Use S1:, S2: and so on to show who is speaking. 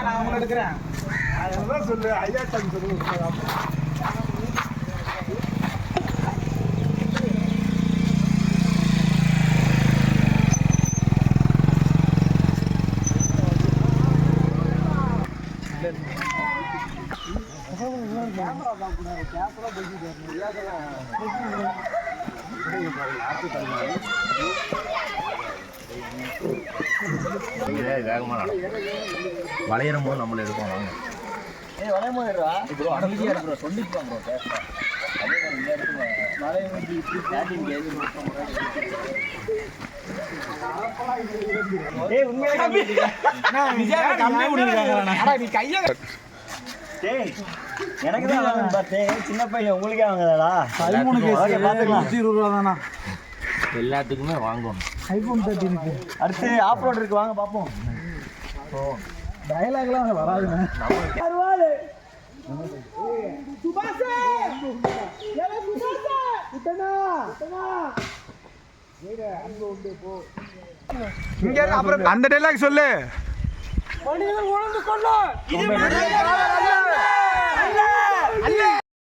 S1: நான் எடுக்கிறேன். சொல்லு ஐயா சொல்லு.
S2: வேகமா வளையரும் போது நம்மள எடுப்போம் வாங்க.
S1: வளையம் போயிடுறா
S2: ப்ரோ அமைதியா இருக்கிறோம் சொல்லிக்கலாம் ப்ரோ பேசுறேன். அதே மாதிரி இந்த இடத்துல வளையம் வந்து
S1: எனக்கு தான் பார்த்தேன். சின்ன பையன் உங்களுக்கே வாங்கதாடா. 13
S2: எல்லாத்துக்குமே வாங்குவோம்.
S1: ஐபோன் 13 அடுத்து ஆஃப் ரோட் இருக்கு, வாங்க பார்ப்போம். டயலாக்லாம் வராதுங்க.
S3: அப்புறம் அந்த டைலாக் சொல்லு.
S1: மனிதன் உணர்ந்து கொள்ள